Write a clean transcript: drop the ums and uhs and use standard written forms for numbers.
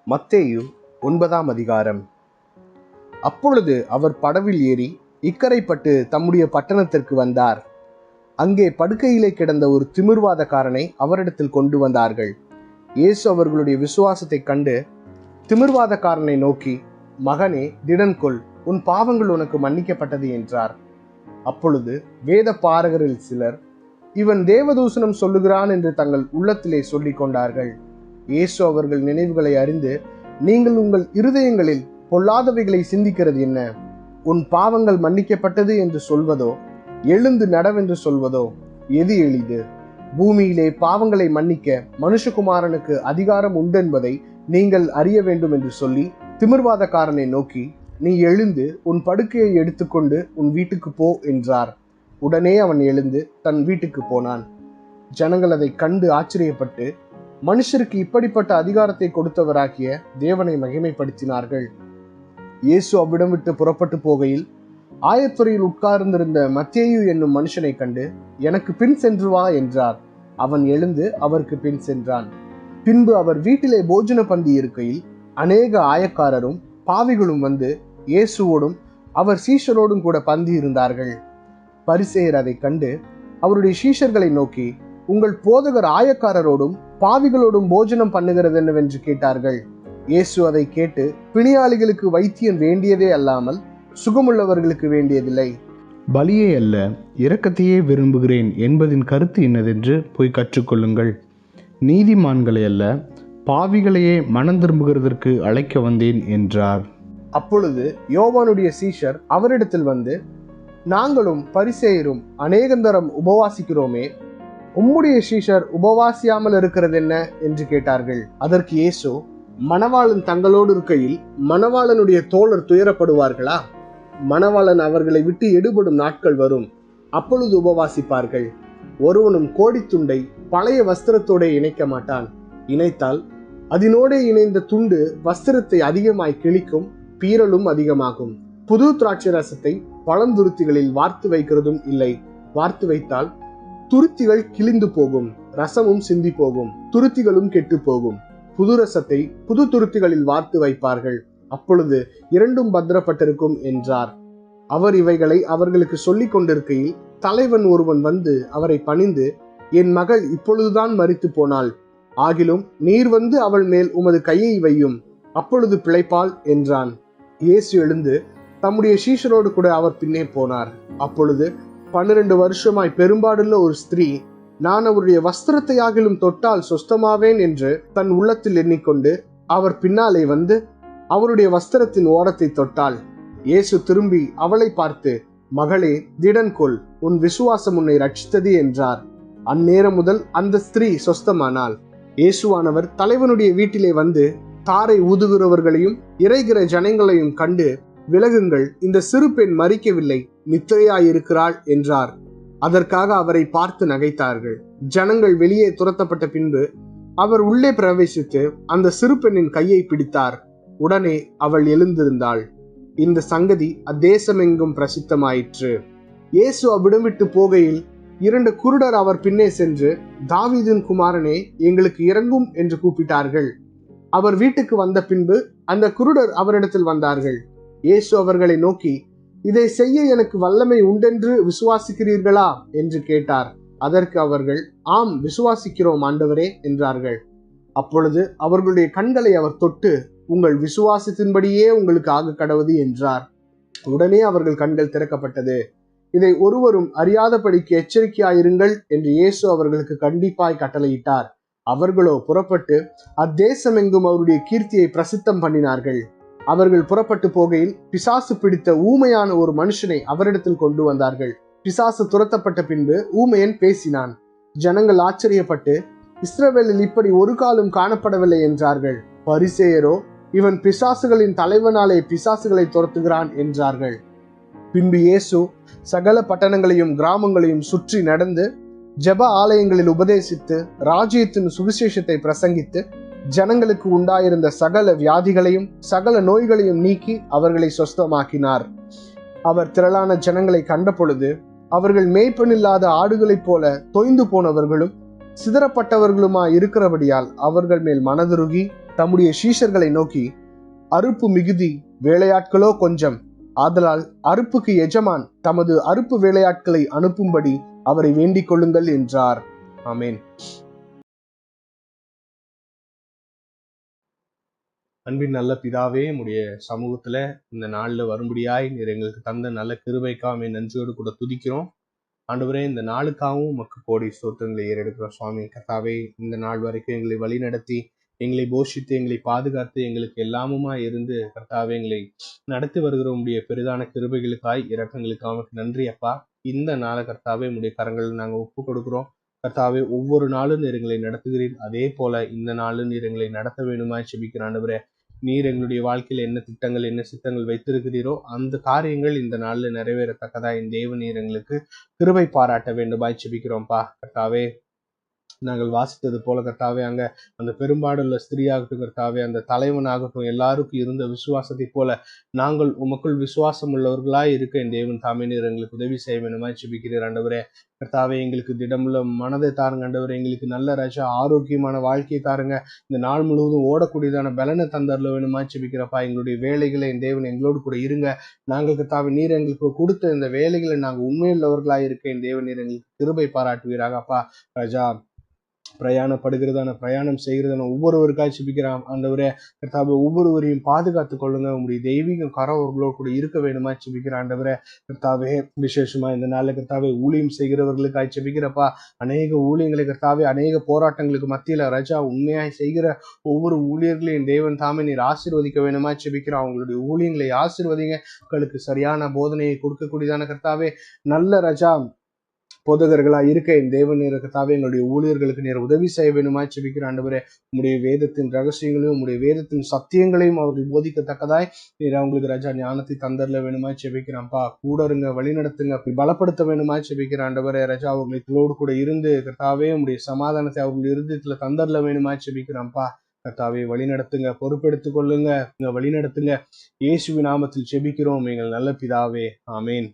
மத்தேயு 9ஆம் அதிகாரம். அப்பொழுது அவர் படவில் ஏறி இக்கரைப்பட்டு தம்முடைய பட்டணத்திற்கு வந்தார். அங்கே படுக்கையிலே கிடந்த ஒரு திமிர்வாதக்காரனை அவரிடத்தில் கொண்டு வந்தார்கள். இயேசு அவர்களுடைய விசுவாசத்தை கண்டு திமிர்வாதக்காரனை நோக்கி, மகனே, திடன் கொள், உன் பாவங்கள் உனக்கு மன்னிக்கப்பட்டது என்றார். அப்பொழுது வேத பாரகரில் சிலர், இவன் தேவதூஷணம் சொல்லுகிறான் என்று தங்கள் உள்ளத்திலே சொல்லிக் கொண்டார்கள். இயேசு அவர்கள் நினைவுகளை அறிந்து, நீங்கள் உங்கள் இருதயங்களில் பொல்லாதவைகளை சிந்திக்கிறது என்ன? உன் பாவங்கள் மன்னிக்கப்பட்டது என்று சொல்வதோ, எழுந்து நடவென்று சொல்வதோ எது எளிது? பூமியிலே பாவங்களை மன்னிக்க மனுஷகுமாரனுக்கு அதிகாரம் உண்டென்பதை நீங்கள் அறிய வேண்டும் என்று சொல்லி திமிர்வாதக்காரனை நோக்கி, நீ எழுந்து உன் படுக்கையை எடுத்துக்கொண்டு உன் வீட்டுக்கு போ என்றார். உடனே அவன் எழுந்து தன் வீட்டுக்கு போனான். ஜனங்கள் அதை கண்டு ஆச்சரியப்பட்டு, மனுஷருக்கு இப்படிப்பட்ட அதிகாரத்தை கொடுத்தவராகிய தேவனை மகிமைப்படுத்தினார்கள். இயேசு அவ்விடம் விட்டு புறப்பட்டு போகையில் ஆயத்துறையில் உட்கார்ந்திருந்த மத்தேயு என்னும் மனுஷனை கண்டு, எனக்கு பின் சென்று வா என்றார். அவன் எழுந்து அவருக்கு பின் சென்றான். பின்பு அவர் வீட்டிலே போஜன பந்தி இருக்கையில் அநேக ஆயக்காரரும் பாவிகளும் வந்து இயேசுவோடும் அவர் சீஷரோடும் கூட பந்தி இருந்தார்கள். பரிசேயர் அதை கண்டு அவருடைய சீஷர்களை நோக்கி, உங்கள் போதகர் ஆயக்காரரோடும் பாவிகளோடும் போஜனம் பண்ணுகிறது என்னவென்று கேட்டார்கள். இயேசு அதை கேட்டு, பிணியாளிகளுக்கு வைத்தியன் வேண்டியதே அல்லாமல் சுகமுள்ளவர்களுக்கு வேண்டியதில்லை, பலியே அல்ல இரக்கத்தையே விரும்புகிறேன் என்பதின் கருத்து இன்னதென்று போய் கற்றுக்கொள்ளுங்கள். நீதிமான்களை அல்ல பாவிகளையே மனம் திரும்புகிறதற்கு அழைக்க வந்தேன் என்றார். அப்பொழுது யோவானுடைய சீஷர் அவரிடத்தில் வந்து, நாங்களும் பரிசேயரும் அநேகந்தரம் உபவாசிக்கிறோமே, உம்முடைய சீஷர் உபவாசியாமல் இருக்கிறது என்ன என்று கேட்டார்கள். அதற்கு இயேசு, மணவாளன் தங்களோடு இருக்கையில் மணவாளனுடைய தோழர் துயரப்படுவார்களா? மணவாளன் அவர்களை விட்டு எடுபடும் நாட்கள் வரும், அப்பொழுது உபவாசிப்பார்கள். ஒருவனும் கோடித்துண்டை பழைய வஸ்திரத்தோட இணைக்க மாட்டான். இணைத்தால் அதனோடே இணைந்த துண்டு வஸ்திரத்தை அதிகமாய் கிழிக்கும், பீறலும் அதிகமாகும். புது திராட்சை ரசத்தை பழந்துருத்திகளில் வார்த்து வைக்கிறதும் இல்லை. வார்த்து வைத்தால் துருத்திகள் கிழிந்து போகும், ரசமும் சிந்தி போகும், துருத்திகளும் கெட்டு போகும். புது ரசத்தை புது துருத்திகளில் வார்த்து வைப்பார்கள், அப்பொழுது இரண்டும் பத்திரப்பட்டிருக்கும் என்றார். அவர் இவைகளை அவர்களுக்கு சொல்லிக் கொண்டிருக்கையில் தலைவன் ஒருவன் வந்து அவரை பணிந்து, என் மகள் இப்பொழுதுதான் மரித்து போனாள், ஆகிலும் நீர் வந்து அவள் மேல் உமது கையை வையும், அப்பொழுது பிழைப்பாள் என்றான். இயேசு எழுந்து தம்முடைய சீஷரோடு கூட அவர் பின்னே போனார். அப்பொழுது 12 வருஷமாய் பெரும்பாடுள்ள ஒரு ஸ்திரீ, நான் அவருடைய வஸ்திரத்தை ஆகிலும் தொட்டால் சொஸ்தமாவேன் என்று தன் உள்ளத்தில் எண்ணிக்கொண்டு அவர் பின்னாலே வந்து அவருடைய வஸ்திரத்தின் ஓரத்தை தொட்டாள். இயேசு திரும்பி அவளை பார்த்து, மகளே, திடன் கொள், உன் விசுவாசம் உன்னை ரட்சித்தது என்றார். அந்நேரம் முதல் அந்த ஸ்திரீ சொஸ்தமானாள். இயேசுவானவர் தலைவனுடைய வீட்டிலே வந்து தாரை ஊதுகிறவர்களையும் இறைகிற ஜனங்களையும் கண்டு, விலகுங்கள், இந்த சிறு பெண் மரிக்கவில்லை, நித்திரையாயிருக்கிறாள் என்றார். அதற்காக அவரை பார்த்து நகைத்தார்கள். ஜனங்கள் வெளியே துரத்தப்பட்ட பின்பு அவர் உள்ளே பிரவேசித்து அந்த சிறு பெண்ணின் கையை பிடித்தார். உடனே அவள் எழுந்திருந்தாள். இந்த சங்கதி அத்தேசமெங்கும் பிரசித்தமாயிற்று. இயேசு அவ்விடம் விட்டு போகையில் 2 குருடர் அவர் பின்னே சென்று, தாவீதின் குமாரனே, எங்களுக்கு இறங்கும் என்று கூப்பிட்டார்கள். அவர் வீட்டுக்கு வந்த பின்பு அந்த குருடர் அவரிடத்தில் வந்தார்கள். இயேசு அவர்களை நோக்கி, இதை செய்ய எனக்கு வல்லமை உண்டென்று விசுவாசிக்கிறீர்களா என்று கேட்டார். அதற்கு அவர்கள், ஆம், விசுவாசிக்கிறோம் ஆண்டவரே என்றார்கள். அப்பொழுது அவர்களுடைய கண்களை அவர் தொட்டு, உங்கள் விசுவாசத்தின்படியே உங்களுக்கு ஆக கடவுது என்றார். உடனே அவர்கள் கண்கள் திறக்கப்பட்டது. இதை ஒருவரும் அறியாதபடிக்கு எச்சரிக்கையாயிருங்கள் என்று இயேசு அவர்களுக்கு கண்டிப்பாய் கட்டளையிட்டார். அவர்களோ புறப்பட்டு அத்தேசமெங்கும் அவருடைய கீர்த்தியை பிரசித்தம் பண்ணினார்கள். அவர்கள் புறப்பட்டு போகையில் பிசாசு பிடித்த ஊமையான ஒரு மனுஷனை அவரிடத்தில் கொண்டு வந்தார்கள். பிசாசு துரத்தப்பட்ட பின்பு ஊமையன் பேசினான். ஜனங்கள் ஆச்சரியப்பட்டு, இஸ்ரவேலில் இப்படி ஒரு காலம் காணப்படவில்லை என்றார்கள். பரிசேயரோ, இவன் பிசாசுகளின் தலைவனாலே பிசாசுகளை துரத்துகிறான் என்றார்கள். பின்பு இயேசு சகல பட்டணங்களையும் கிராமங்களையும் சுற்றி நடந்து ஜெப ஆலயங்களில் உபதேசித்து ராஜ்யத்தின் சுவிசேஷத்தை பிரசங்கித்து ஜனங்களுக்கு உண்டாயிருந்த சகல வியாதிகளையும் சகல நோய்களையும் நீக்கி அவர்களை சொஸ்தமாக்கினார். அவர் திரளான ஜனங்களை கண்ட பொழுது அவர்கள் மேய்ப்பனில்லாத ஆடுகளைப் போல தொய்ந்து போனவர்களும் சிதறப்பட்டவர்களுமாய் இருக்கிறபடியால் அவர்கள் மேல் மனதுருகி தம்முடைய சீஷர்களை நோக்கி, அறுப்பு மிகுதி, வேலையாட்களோ கொஞ்சம். ஆதலால் அறுப்புக்கு எஜமான் தமது அறுப்பு வேலையாட்களை அனுப்பும்படி அவரை வேண்டிக் கொள்ளுங்கள் என்றார். ஆமென். அன்பின் நல்ல பிதாவே, உம்முடைய சமூகத்துல இந்த நாள்ல வரும்படியாய் நீர் எங்களுக்கு தந்த நல்ல கிருபைக்காக நன்றியோடு கூட துதிக்கிறோம். ஆண்டவரே, இந்த நாளுக்காகவும் உமக்கு கோடி ஸ்தோத்திரங்களை ஏறெடுக்கிறோம் சுவாமி. கர்த்தாவே, இந்த நாள் வரைக்கும் எங்களை வழி நடத்தி, எங்களை போஷித்து, எங்களை பாதுகாத்து, எங்களுக்கு எல்லாமுமா இருந்து கர்த்தாவே எங்களை நடத்தி வருகிற உம்முடைய பெரிதான கிருபைகளுக்காய் இரக்கங்களுக்காக நன்றி அப்பா. இந்த நாளை கர்த்தாவே உம்முடைய கரங்களில் நாங்கள் ஒப்பு கொடுக்கிறோம். கர்த்தாவே, ஒவ்வொரு நாளும் நீர் எங்களை நடத்துகிறீர். அதே போல இந்த நாளும் நீர் எங்களை நடத்த வேண்டுமாய் செபிக்கிற ஆண்டவரே, நீர் எங்களுடைய வாழ்க்கையில என்ன திட்டங்கள் என்ன சித்தங்கள் வைத்திருக்கிறீரோ அந்த காரியங்கள் இந்த நாள்ல நிறைவேறத்தக்கதா என் தேவ நீர் எங்களுக்கு கிருபை பாராட்ட வேண்டுமாய் செபிக்கிறோம்ப்பா. கர்த்தாவே, நாங்கள் வாசித்தது போல கர்த்தாவே, அங்க அந்த பெரும்பாடுள்ள ஸ்திரீயாகட்டும் கர்த்தாவே, அந்த தலைவனாகட்டும் எல்லாருக்கும் இருந்த விசுவாசத்தை போல நாங்கள் உமக்குள் விசுவாசம் உள்ளவர்களாய் இருக்க என் தேவன் தாமே நீர் எங்களுக்கு உதவி செய்ய வேண்டுமாய் செபிக்கிறீர் ஆண்டவரே. கர்த்தாவே, எங்களுக்கு திடமுள்ள மனதை தாருங்க ஆண்டவரே. எங்களுக்கு நல்ல ராஜா ஆரோக்கியமான வாழ்க்கையை தாருங்க. இந்த நாள் முழுவதும் ஓடக்கூடியதான பலனை தந்தரல வேணுமாய் செபிக்கிறப்பா. எங்களுடைய வேலைகளை என் தேவன் எங்களோடு கூட இருங்க. நாங்கள் கர்த்தாவே, நீர் எங்களுக்கு கொடுத்த இந்த வேலைகளை நாங்கள் உண்மையுள்ளவர்களாய் இருக்க என் தேவன் நீர் எங்களுக்கு கிருபை பாராட்டுவீராக அப்பா. ராஜா, பிரயாணம் செய்கிறதான ஒவ்வொருவருக்காய் செபிக்கிறான் ஆண்டவரே. கர்த்தாவே, ஒவ்வொருவரையும் பாதுகாத்துக் கொள்ளுங்க. உங்களுடைய தெய்வீக கரம் அவர்களோடு கூட இருக்க வேண்டுமா செபிக்கிற ஆண்டவரே. கர்த்தாவே, விசேஷமா இந்த நாள்ல கர்த்தாவே ஊழியம் செய்கிறவர்களுக்காய் செபிக்கிறப்பா. அநேக ஊழியங்களை கர்த்தாவே அநேக போராட்டங்களுக்கு மத்தியில ராஜா உண்மையாய் செய்கிற ஒவ்வொரு ஊழியர்களையும் தேவன் தாமே நீர் ஆசீர்வதிக்க வேண்டுமா செபிக்கிறோம். அவங்களுடைய ஊழியங்களை ஆசீர்வதிங்க. மக்களுக்கு சரியான போதனையை கொடுக்கக்கூடியதான கர்த்தாவே நல்ல ராஜா போதகர்களா இருக்க என் தேவன் நீர் கர்த்தாவே எங்களுடைய ஊழியர்களுக்கு நீர் உதவி செய்ய வேண்டுமா செபிக்கிற ஆண்டவரே. உங்களுடைய வேதத்தின் ரகசியங்களையும் உங்களுடைய வேதத்தின் சத்தியங்களையும் அவர்கள் போதிக்கத்தக்கதாய் நீர் அவங்களுக்கு ராஜா ஞானத்தை தந்தரல வேணுமா செபிக்கிறான்ப்பா. கூட இருங்க, வழி நடத்துங்க, பலப்படுத்த வேணுமா செபிக்கிற ஆண்டவரே. ராஜா, அவர்களோடு கூட இருந்து கர்த்தாவே உங்களுடைய சமாதானத்தை அவர்கள் இருதயத்துல தந்தரல வேணுமா செபிக்கிறான்ப்பா. கர்த்தாவே, வழி நடத்துங்க, பொறுப்பெடுத்துக் கொள்ளுங்க, வழி நடத்துங்க. இயேசுவின் நாமத்தில் செபிக்கிறோம் எங்கள் நல்ல பிதாவே. ஆமேன்.